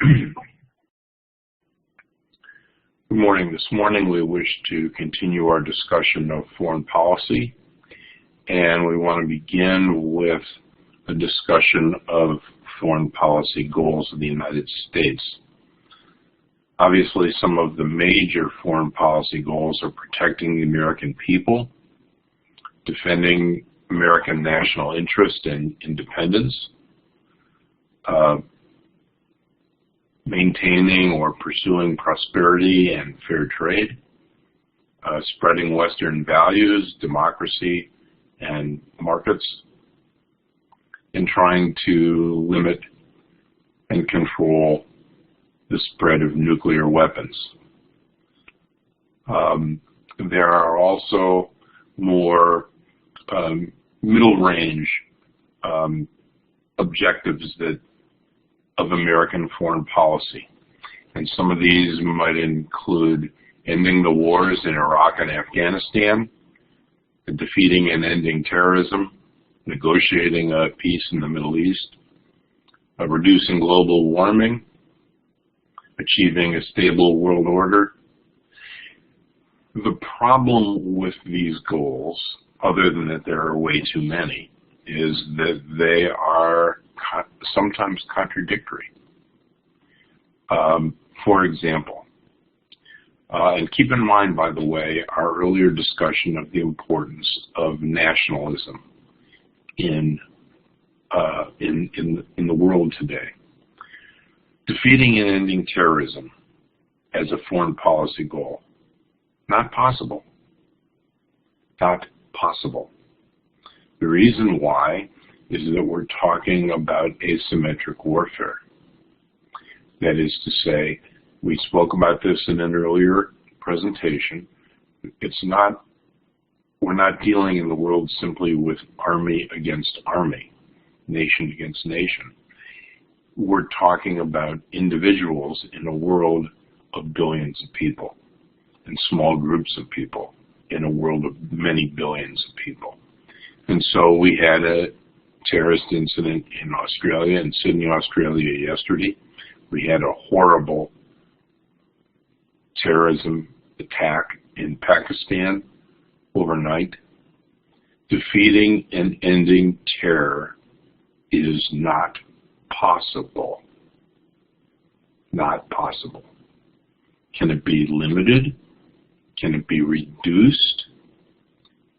Good morning. This morning we wish to continue our discussion of foreign policy, and we want to begin with a discussion of foreign policy goals of the United States. Obviously, some of the major foreign policy goals are protecting the American people, defending American national interest and independence, maintaining or pursuing prosperity and fair trade, spreading Western values, democracy, and markets, and trying to limit and control the spread of nuclear weapons. There are also more middle-range objectives of American foreign policy. And some of these might include ending the wars in Iraq and Afghanistan, defeating and ending terrorism, negotiating a peace in the Middle East, reducing global warming, achieving a stable world order. The problem with these goals, other than that there are way too many, is that they are sometimes contradictory. For example, and keep in mind, by the way, our earlier discussion of the importance of nationalism in the world today. Defeating and ending terrorism as a foreign policy goal, not possible. Not possible. The reason why is that we're talking about asymmetric warfare. That is to say, we spoke about this in an earlier presentation. We're not dealing in the world simply with army against army, nation against nation. We're talking about individuals in a world of billions of people and small groups of people in a world of many billions of people. And so we had a terrorist incident in Australia, in Sydney, Australia yesterday. We had a horrible terrorism attack in Pakistan overnight. Defeating and ending terror is not possible. Not possible. Can it be limited? Can it be reduced?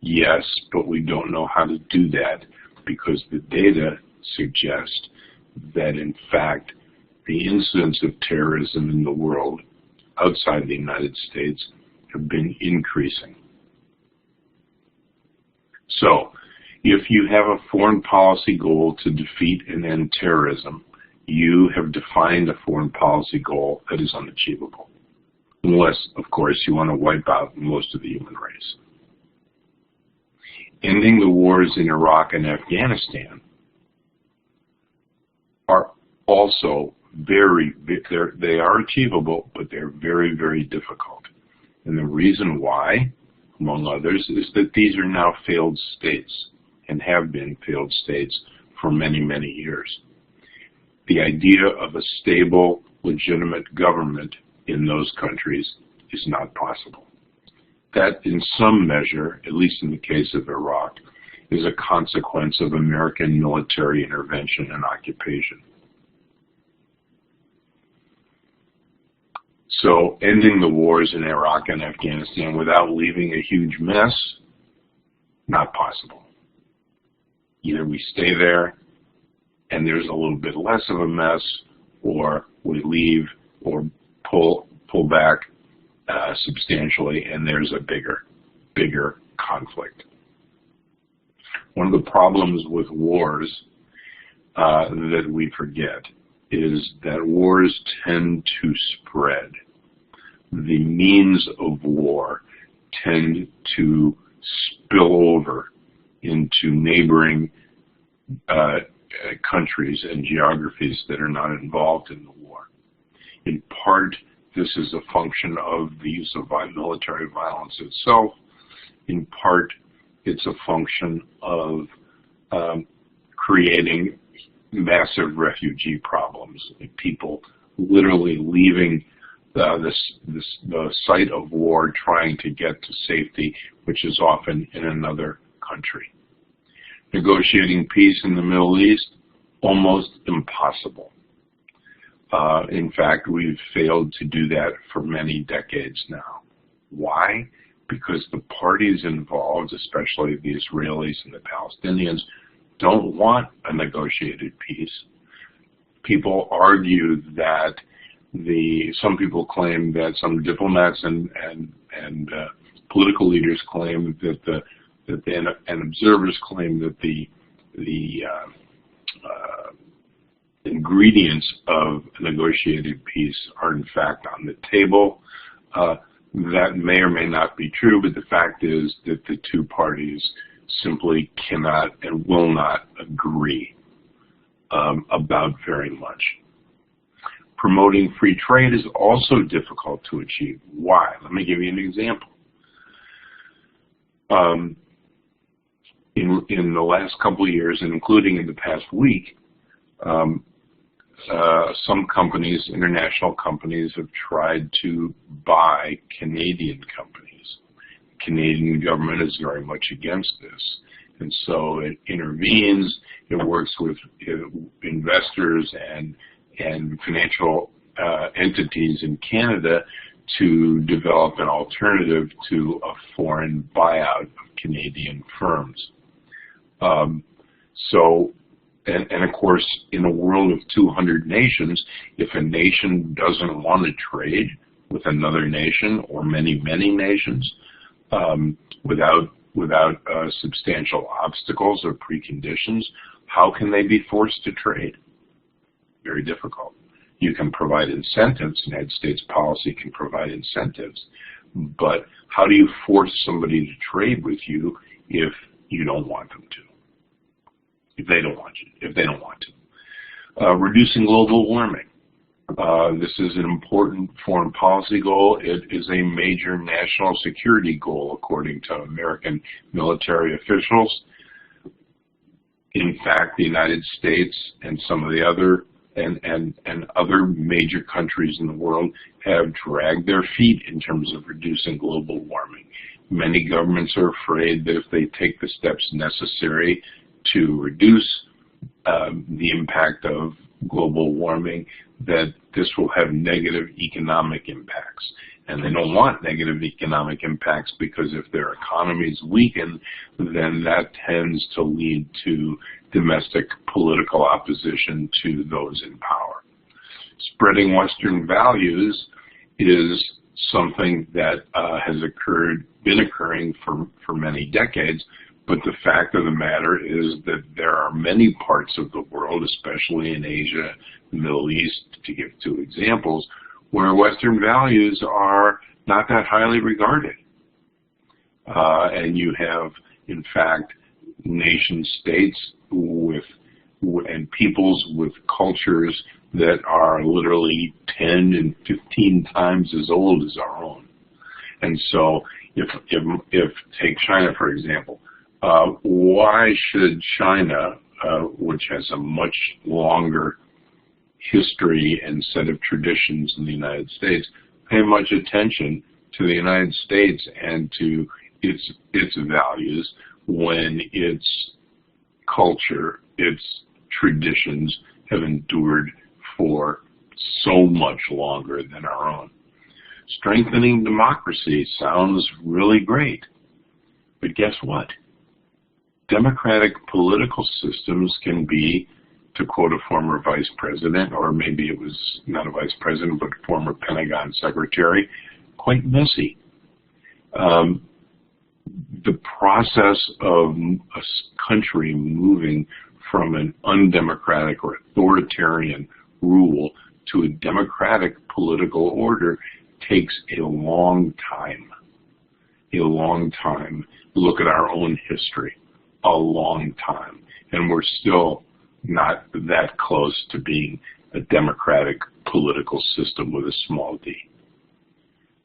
Yes, but we don't know how to do that because the data suggest that, in fact, the incidents of terrorism in the world outside the United States have been increasing. So, if you have a foreign policy goal to defeat and end terrorism, you have defined a foreign policy goal that is unachievable. Unless, of course, you want to wipe out most of the human race. Ending the wars in Iraq and Afghanistan are also they are achievable, but they're very, very difficult. And the reason why, among others, is that these are now failed states and have been failed states for many, many years. The idea of a stable, legitimate government in those countries is not possible. That, in some measure, at least in the case of Iraq, is a consequence of American military intervention and occupation. So, ending the wars in Iraq and Afghanistan without leaving a huge mess, not possible. Either we stay there and there's a little bit less of a mess, or we leave or pull back substantially, and there's a bigger conflict. One of the problems with wars that we forget is that wars tend to spread. The means of war tend to spill over into neighboring countries and geographies that are not involved in the war. In part, this is a function of the use of military violence itself. In part, it's a function of creating massive refugee problems, people literally leaving the site of war, trying to get to safety, which is often in another country. Negotiating peace in the Middle East, almost impossible. In fact, we've failed to do that for many decades now. Why? Because the parties involved, especially the Israelis and the Palestinians, don't want a negotiated peace. People argue that some people claim that some diplomats and political leaders claim and observers claim that the ingredients of a negotiated peace are in fact on the table. That may or may not be true, but the fact is that the two parties simply cannot and will not agree about very much. Promoting free trade is also difficult to achieve. Why? Let me give you an example. In the last couple of years, and including in the past week, some companies, international companies, have tried to buy Canadian companies. The Canadian government is very much against this, and so it intervenes. It works with investors and financial entities in Canada to develop an alternative to a foreign buyout of Canadian firms. And of course, in a world of 200 nations, if a nation doesn't want to trade with another nation or many, many nations without substantial obstacles or preconditions, how can they be forced to trade? Very difficult. You can provide incentives. The United States policy can provide incentives, but how do you force somebody to trade with you if you don't want them to? If they don't want to. Reducing global warming. This is an important foreign policy goal. It is a major national security goal, according to American military officials. In fact, the United States and some of the other other major countries in the world have dragged their feet in terms of reducing global warming. Many governments are afraid that if they take the steps necessary to reduce the impact of global warming, that this will have negative economic impacts. And they don't want negative economic impacts because if their economies weaken, then that tends to lead to domestic political opposition to those in power. Spreading Western values is something that has been occurring for many decades, but the fact of the matter is that there are many parts of the world, especially in Asia, the Middle East, to give two examples, where Western values are not that highly regarded. And you have, in fact, nation states and peoples with cultures that are literally 10 and 15 times as old as our own. And so if take China, for example, why should China, which has a much longer history and set of traditions in the United States, pay much attention to the United States and to its values when its culture, its traditions have endured for so much longer than our own? Strengthening democracy sounds really great, but guess what? Democratic political systems can be, to quote a former vice president, or maybe it was not a vice president, but a former Pentagon secretary, quite messy. The process of a country moving from an undemocratic or authoritarian rule to a democratic political order takes a long time. A long time. Look at our own history. A long time. And we're still not that close to being a democratic political system with a small d.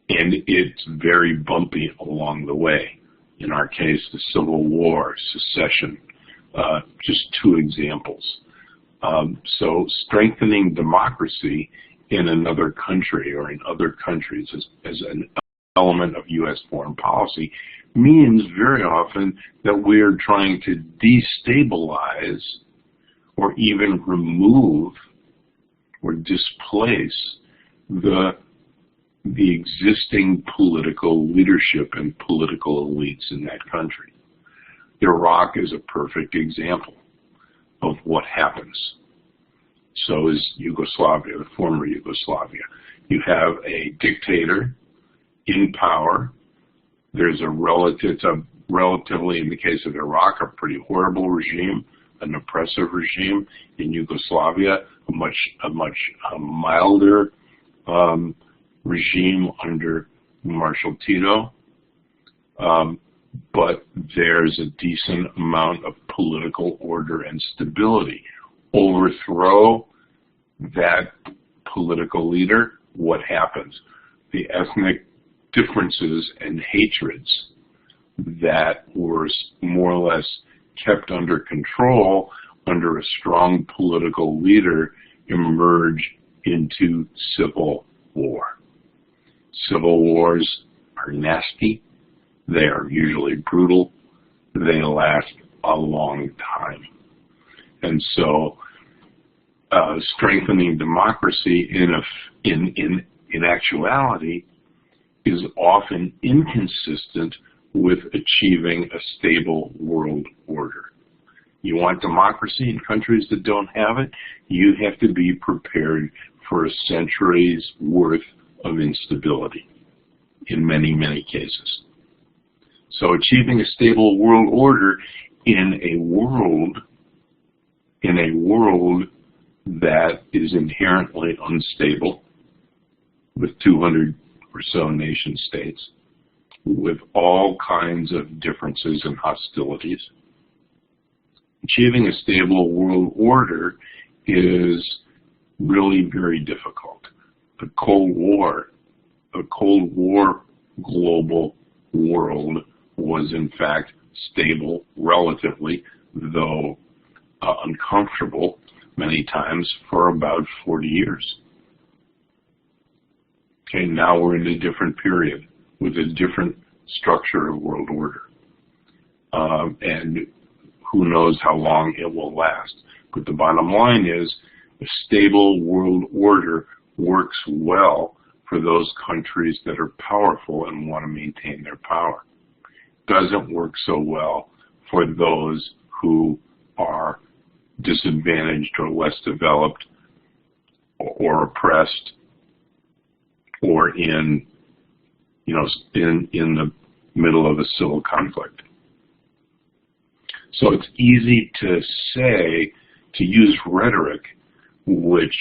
And it's very bumpy along the way. In our case, the Civil War, secession, just two examples. So strengthening democracy in another country or in other countries as an element of U.S. foreign policy means very often that we're trying to destabilize or even remove or displace the existing political leadership and political elites in that country. Iraq is a perfect example of what happens. So is Yugoslavia, the former Yugoslavia. You have a dictator in power. There's it's a relatively, in the case of Iraq, a pretty horrible regime, an oppressive regime. In Yugoslavia, a much milder regime under Marshal Tito. But there's a decent amount of political order and stability. Overthrow that political leader, what happens? The ethnic differences and hatreds that were more or less kept under control under a strong political leader emerge into civil war. Civil wars are nasty. They are usually brutal. They last a long time. And so strengthening democracy in actuality is often inconsistent with achieving a stable world order. You want democracy in countries that don't have it, you have to be prepared for a century's worth of instability in many, many cases. So achieving a stable world order in a world that is inherently unstable, with 200 or so nation states, with all kinds of differences and hostilities. Achieving a stable world order is really very difficult. The Cold War global world was in fact stable relatively, though uncomfortable many times, for about 40 years. Okay, now we're in a different period with a different structure of world order. And who knows how long it will last. But the bottom line is a stable world order works well for those countries that are powerful and want to maintain their power. Doesn't work so well for those who are disadvantaged or less developed or oppressed or in the middle of a civil conflict. So it's easy to say, to use rhetoric, which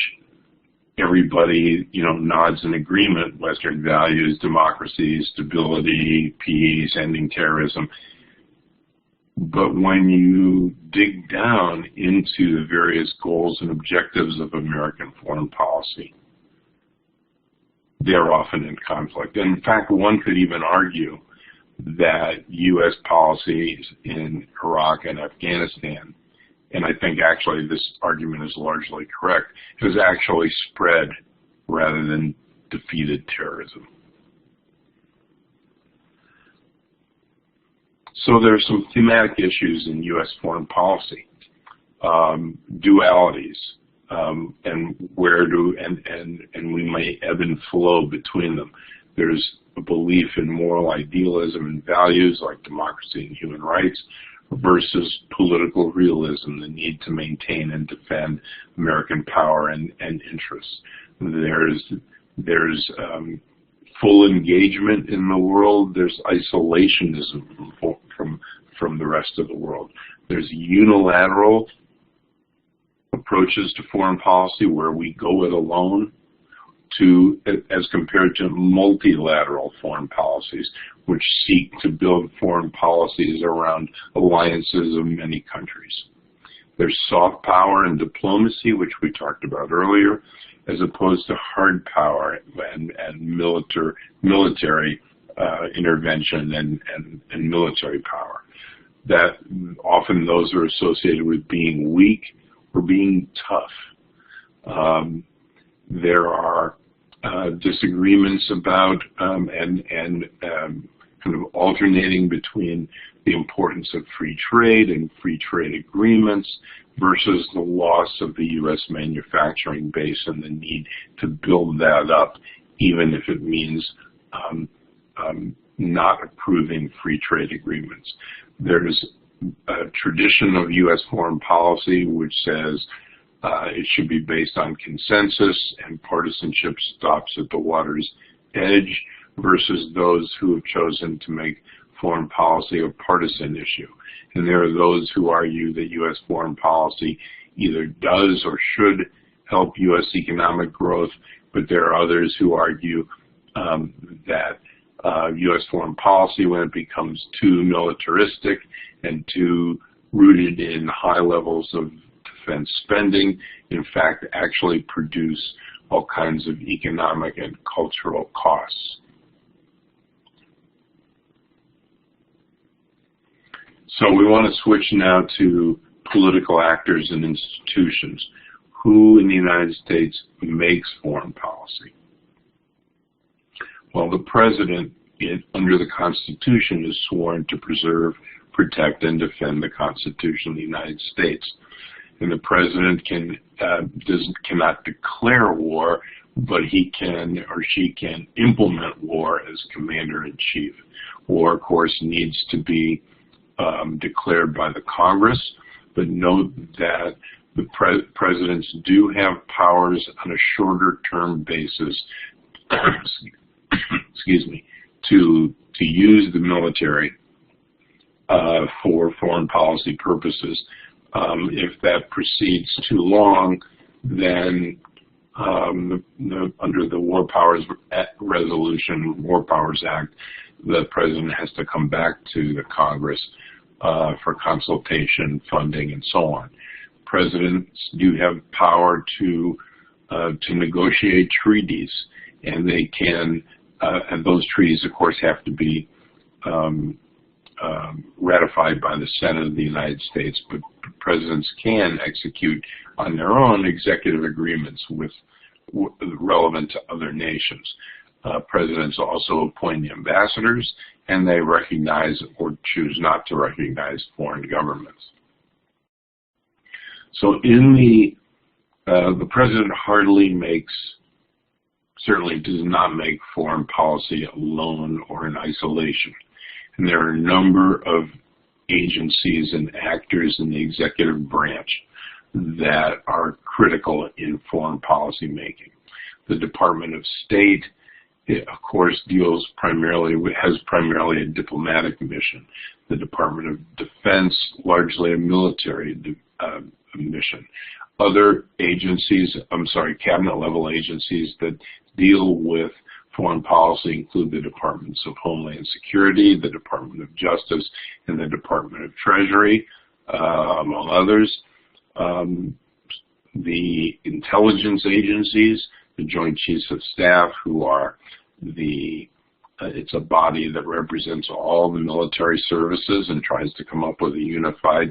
everybody, nods in agreement: Western values, democracy, stability, peace, ending terrorism. But when you dig down into the various goals and objectives of American foreign policy, they're often in conflict. And in fact, one could even argue that U.S. policies in Iraq and Afghanistan, and I think actually this argument is largely correct, has actually spread rather than defeated terrorism. So there's some thematic issues in U.S. foreign policy, dualities, and we may ebb and flow between them. There's a belief in moral idealism and values like democracy and human rights versus political realism, the need to maintain and defend American power and interests. There's full engagement in the world. There's isolationism from the rest of the world. There's unilateral approaches to foreign policy where we go it alone, as compared to multilateral foreign policies, which seek to build foreign policies around alliances of many countries. There's soft power and diplomacy, which we talked about earlier, as opposed to hard power and military intervention and military power. That often those are associated with being weak or being tough. There are disagreements about and kind of alternating between the importance of free trade and free trade agreements versus the loss of the U.S. manufacturing base and the need to build that up, even if it means not approving free trade agreements. There's a tradition of U.S. foreign policy which says it should be based on consensus and partisanship stops at the water's edge, versus those who have chosen to make foreign policy a partisan issue. And there are those who argue that U.S. foreign policy either does or should help U.S. economic growth, but there are others who argue that U.S. foreign policy, when it becomes too militaristic and too rooted in high levels of defense spending, in fact, actually produce all kinds of economic and cultural costs. So we want to switch now to political actors and institutions. Who in the United States makes foreign policy? Well, the President, under the Constitution, is sworn to preserve, protect, and defend the Constitution of the United States. And the President cannot declare war, but he can or she can implement war as Commander-in-Chief. War, of course, needs to be declared by the Congress, but note that the presidents do have powers on a shorter-term basis, excuse me, to use the military for foreign policy purposes. If that proceeds too long, then under the War Powers Resolution, War Powers Act, the President has to come back to the Congress for consultation, funding, and so on. Presidents do have power to negotiate treaties, and they can, and those treaties, of course, have to be ratified by the Senate of the United States, but presidents can execute on their own executive agreements relevant to other nations. Presidents also appoint the ambassadors, and they recognize or choose not to recognize foreign governments. So the president certainly does not make foreign policy alone or in isolation. And there are a number of agencies and actors in the executive branch that are critical in foreign policy making. The Department of State, it, of course, has primarily a diplomatic mission. The Department of Defense, largely a military mission. Other agencies, cabinet-level agencies that deal with foreign policy include the Departments of Homeland Security, the Department of Justice, and the Department of Treasury, among others. The intelligence agencies, the Joint Chiefs of Staff, who are it's a body that represents all the military services and tries to come up with a unified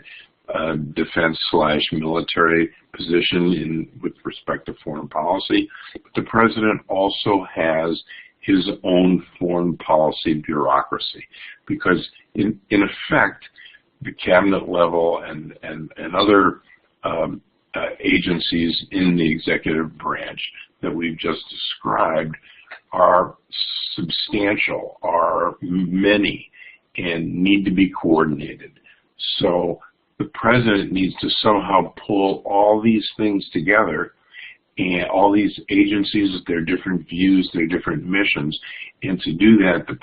defense/military position with respect to foreign policy. But the president also has his own foreign policy bureaucracy, because in effect, the cabinet level and other agencies in the executive branch that we've just described are substantial, are many, and need to be coordinated. So the president needs to somehow pull all these things together, and all these agencies with their different views, their different missions, and to do that, the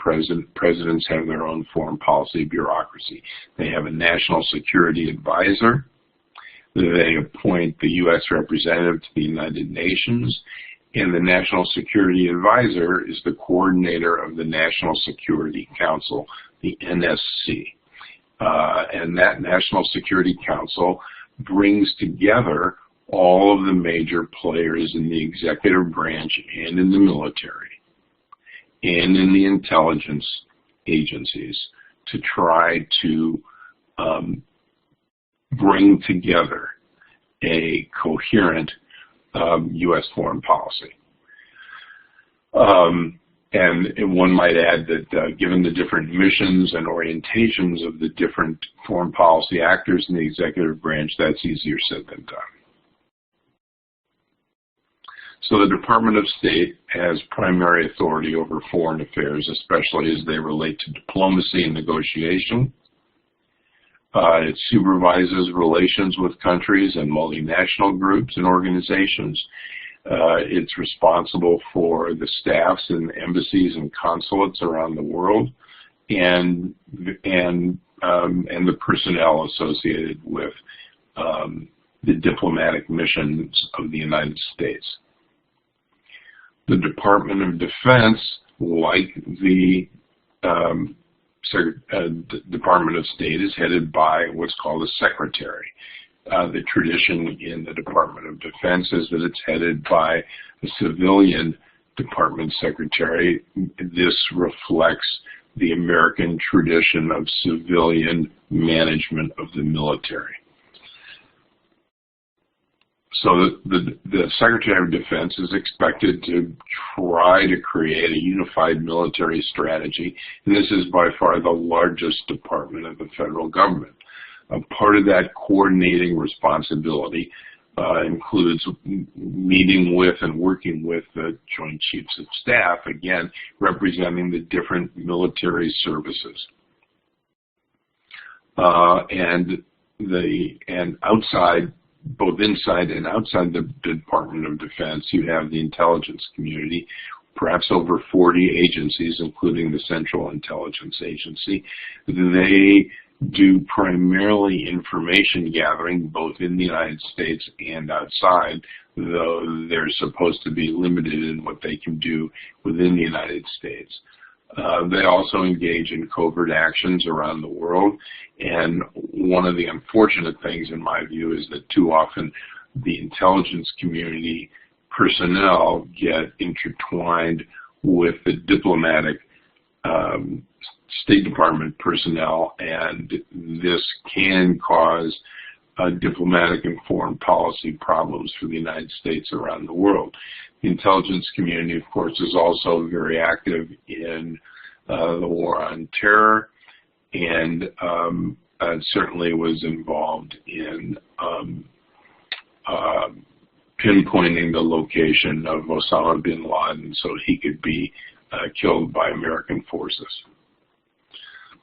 presidents have their own foreign policy bureaucracy. They have a national security advisor. They appoint the U.S. representative to the United Nations, and the National Security Advisor is the coordinator of the National Security Council, the NSC. And that National Security Council brings together all of the major players in the executive branch and in the military and in the intelligence agencies to try to bring together a coherent U.S. foreign policy. And one might add that given the different missions and orientations of the different foreign policy actors in the executive branch, that's easier said than done. So the Department of State has primary authority over foreign affairs, especially as they relate to diplomacy and negotiation. It supervises relations with countries and multinational groups and organizations. It's responsible for the staffs in embassies and consulates around the world, and the personnel associated with the diplomatic missions of the United States. The Department of Defense, like the Department of State, is headed by what's called a secretary. The tradition in the Department of Defense is that it's headed by a civilian department secretary. This reflects the American tradition of civilian management of the military. So the Secretary of Defense is expected to try to create a unified military strategy, and this is by far the largest department of the federal government. Part of that coordinating responsibility includes meeting with and working with the Joint Chiefs of Staff, again, representing the different military services. And outside, both inside and outside the Department of Defense, you have the intelligence community, perhaps over 40 agencies, including the Central Intelligence Agency. They do primarily information gathering both in the United States and outside, though they're supposed to be limited in what they can do within the United States. They also engage in covert actions around the world, and one of the unfortunate things in my view is that too often the intelligence community personnel get intertwined with the diplomatic State Department personnel, and this can cause diplomatic and foreign policy problems for the United States around the world. The intelligence community, of course, is also very active in the war on terror, and certainly was involved in pinpointing the location of Osama bin Laden so he could be killed by American forces.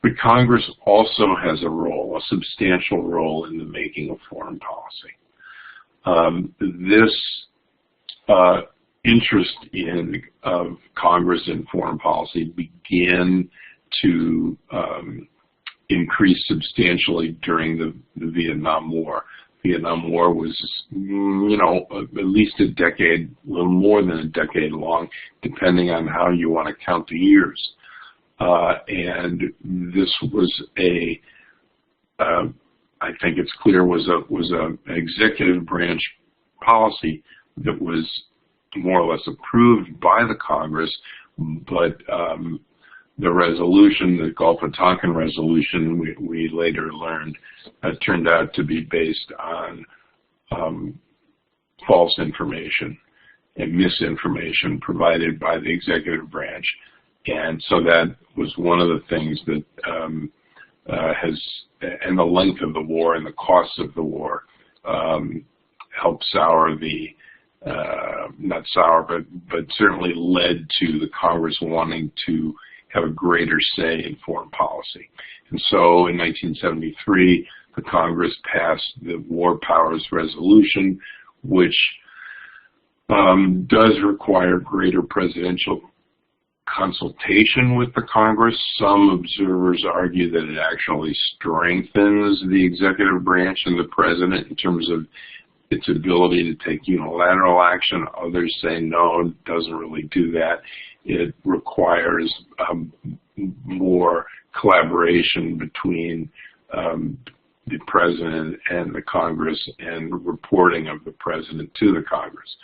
But Congress also has a role, a substantial role in the making of foreign policy. This interest of Congress in foreign policy began to increase substantially during the Vietnam War. Vietnam War was, at least a decade, a little more than a decade long, depending on how you want to count the years. And this was I think it's clear, was an executive branch policy that was more or less approved by the Congress, but the resolution, the Gulf of Tonkin resolution, we later learned, turned out to be based on false information and misinformation provided by the executive branch. And so that was one of the things that and the length of the war and the costs of the war helped sour the, not sour, but certainly led to the Congress wanting to have a greater say in foreign policy. And so in 1973, the Congress passed the War Powers Resolution, which does require greater presidential consultation with the Congress. Some observers argue that it actually strengthens the executive branch and the president in terms of its ability to take unilateral action. Others say no, it doesn't really do that. It requires more collaboration between the president and the Congress and reporting of the president to the Congress.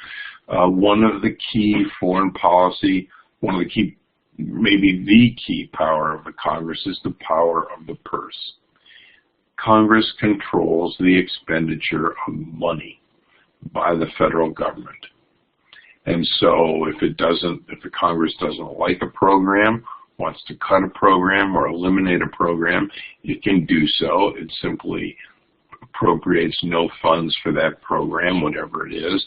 One of the key foreign policy, one of the key, maybe the key power of the Congress is the power of the purse. Congress controls the expenditure of money. by the federal government. And so if the Congress doesn't like a program, wants to cut a program or eliminate a program, it can do so. It simply appropriates no funds for that program, whatever it is.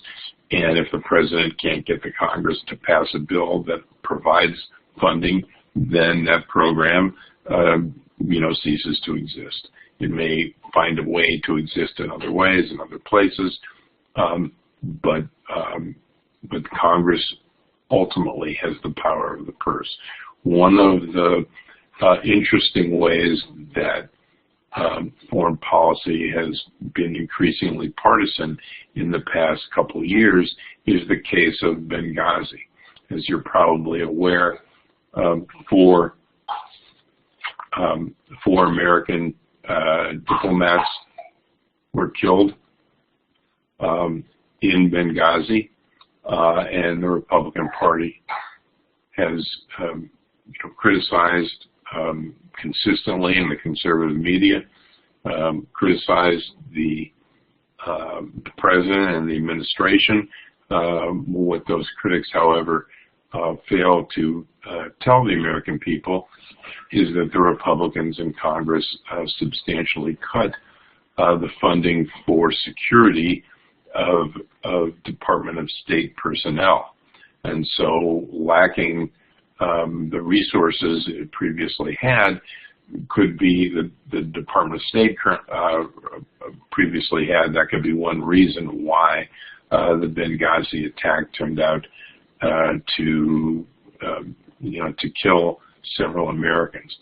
And if the president can't get the Congress to pass a bill that provides funding, then that program, ceases to exist. It may find a way to exist in other ways, in other places, but Congress ultimately has the power of the purse. One of the interesting ways that foreign policy has been increasingly partisan in the past couple of years is the case of Benghazi. As you're probably aware, four American diplomats were killed in Benghazi, and the Republican Party has criticized consistently in the conservative media, criticized the president and the administration. What those critics, however, fail to tell the American people is that the Republicans in Congress substantially cut the funding for security of Department of State personnel. And so lacking the resources it previously had could be the Department of State previously had. That could be one reason why the Benghazi attack turned out to kill several Americans.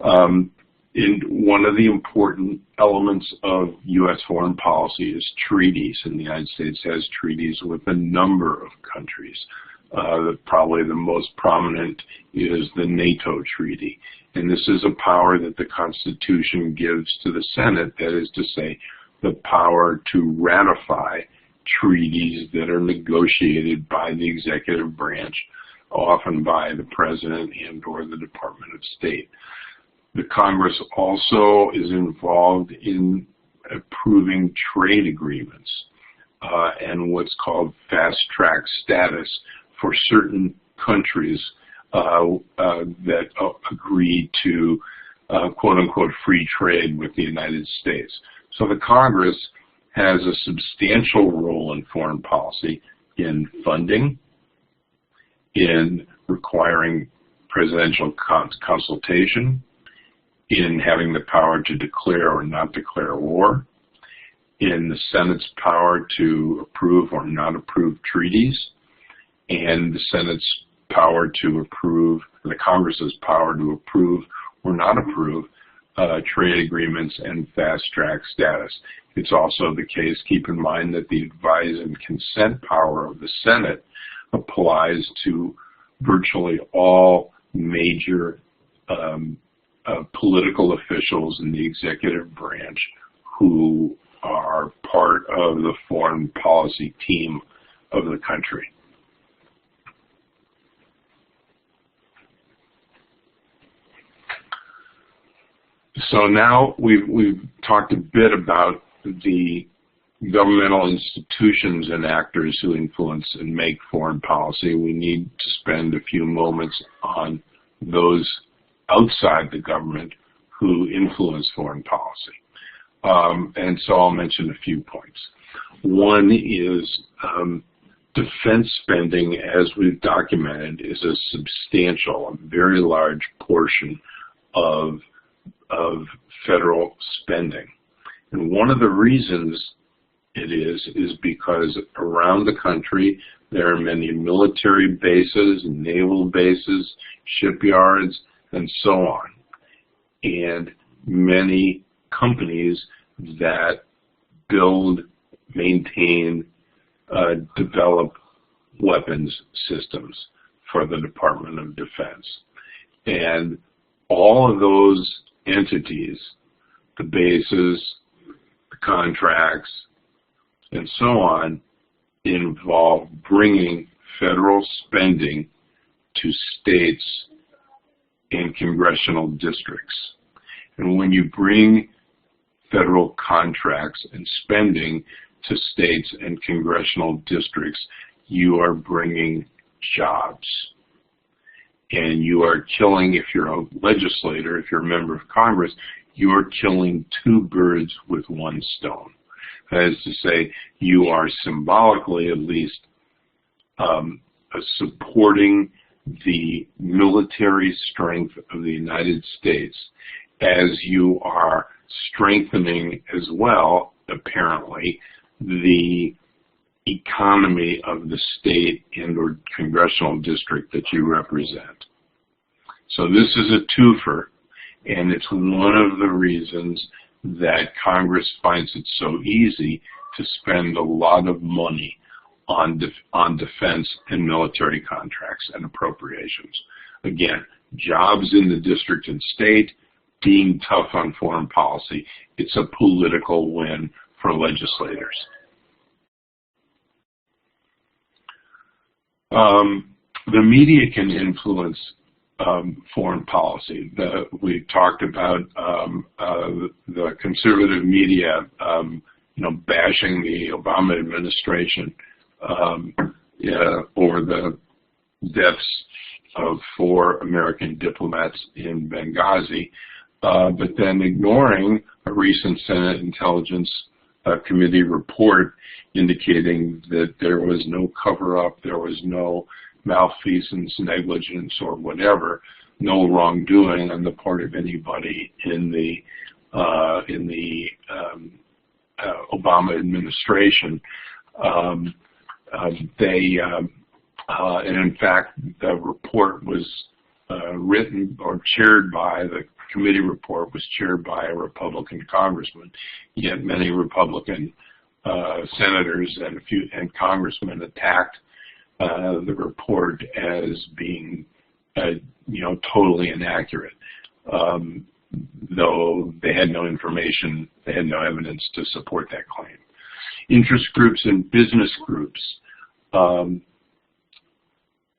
One of the important elements of U.S. foreign policy is treaties, and the United States has treaties with a number of countries. Probably the most prominent is the NATO treaty, and this is a power that the Constitution gives to the Senate, that is to say, the power to ratify treaties that are negotiated by the executive branch, often by the President and or the Department of State. The Congress also is involved in approving trade agreements and what's called fast-track status for certain countries that agree to quote-unquote free trade with the United States. So the Congress has a substantial role in foreign policy in funding, in requiring presidential consultation, in having the power to declare or not declare war, in the Senate's power to approve or not approve treaties, and the Senate's power to approve, the Congress's power to approve or not approve trade agreements and fast-track status. It's also the case, keep in mind, that the advise and consent power of the Senate applies to virtually all major political officials in the executive branch who are part of the foreign policy team of the country. So now we've talked a bit about the governmental institutions and actors who influence and make foreign policy. We need to spend a few moments on those outside the government who influence foreign policy. And so I'll mention a few points. One is defense spending, as we've documented, is a substantial, a very large portion of federal spending. And one of the reasons it is because around the country there are many military bases, naval bases, shipyards, and so on, and many companies that build, maintain, develop weapons systems for the Department of Defense. And all of those entities, the bases, the contracts, and so on, involve bringing federal spending to states and congressional districts. And when you bring federal contracts and spending to states and congressional districts, you are bringing jobs. And you are killing, if you're a legislator, if you're a member of Congress, you are killing two birds with one stone. That is to say, you are symbolically, at least, supporting the military strength of the United States as you are strengthening as well, apparently, the economy of the state and or congressional district that you represent. So this is a twofer, and it's one of the reasons that Congress finds it so easy to spend a lot of money on defense and military contracts and appropriations. Again, jobs in the district and state, being tough on foreign policy. It's a political win for legislators. The media can influence foreign policy. We talked about the conservative media, bashing the Obama administration over the deaths of 4 American diplomats in Benghazi, but then ignoring a recent Senate Intelligence Committee report indicating that there was no cover-up, there was no malfeasance, negligence, or whatever, no wrongdoing on the part of anybody in the Obama administration. And in fact, the report was written or chaired by, the committee report was chaired by a Republican congressman, yet many Republican senators and congressmen attacked the report as being, totally inaccurate, though they had no information, they had no evidence to support that claim. Interest groups and business groups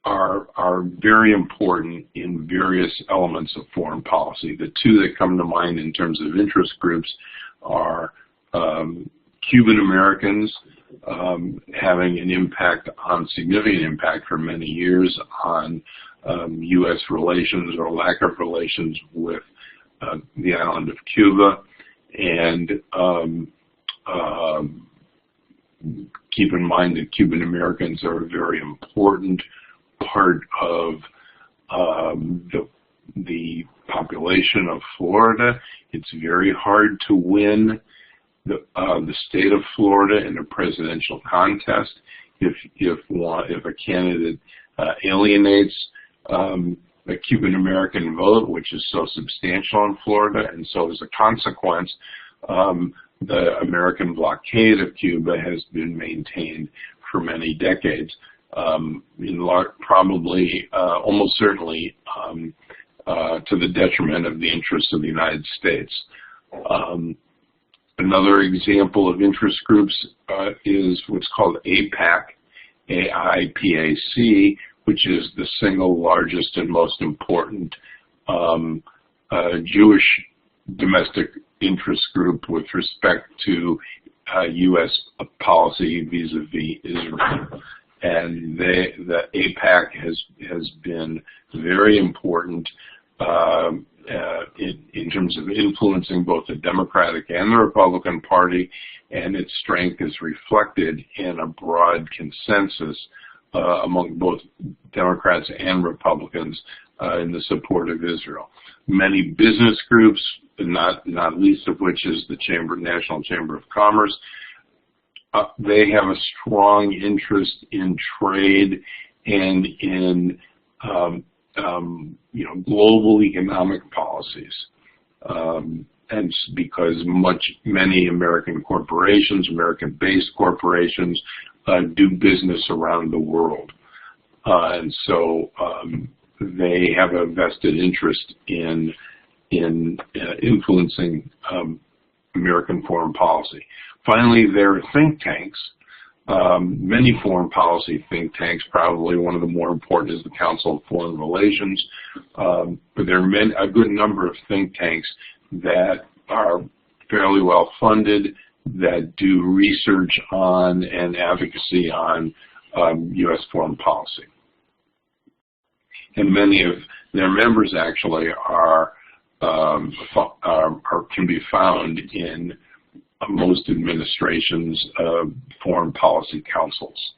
are very important in various elements of foreign policy. The two that come to mind in terms of interest groups are Cuban Americans having an impact significant impact for many years on U.S. relations or lack of relations with the island of Cuba, and keep in mind that Cuban Americans are a very important part of the population of Florida. It's very hard to win the state of Florida in a presidential contest if a candidate alienates the Cuban American vote, which is so substantial in Florida, and so as a consequence, the American blockade of Cuba has been maintained for many decades, probably, almost certainly, to the detriment of the interests of the United States. Another example of interest groups is what's called AIPAC, AIPAC, which is the single largest and most important Jewish domestic interest group with respect to U.S. policy vis-a-vis Israel. And the AIPAC has been very important in terms of influencing both the Democratic and the Republican Party, and its strength is reflected in a broad consensus among both Democrats and Republicans in the support of Israel. Many business groups, not least of which is the National Chamber of Commerce, they have a strong interest in trade and in global economic policies, and because many American corporations, American-based corporations, do business around the world, and so they have a vested interest in influencing American foreign policy. Finally, there are think tanks. Many foreign policy think tanks, probably one of the more important is the Council of Foreign Relations, but there are a good number of think tanks that are fairly well funded, that do research on and advocacy on U.S. foreign policy. And many of their members actually can be found in most administrations' foreign policy councils.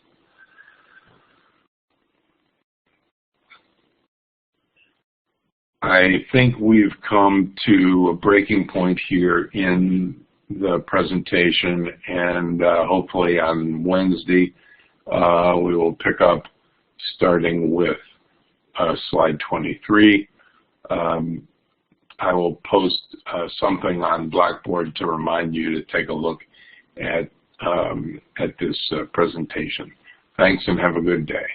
I think we've come to a breaking point here in the presentation, and hopefully on Wednesday we will pick up starting with slide 23. I will post something on Blackboard to remind you to take a look at this presentation. Thanks and have a good day.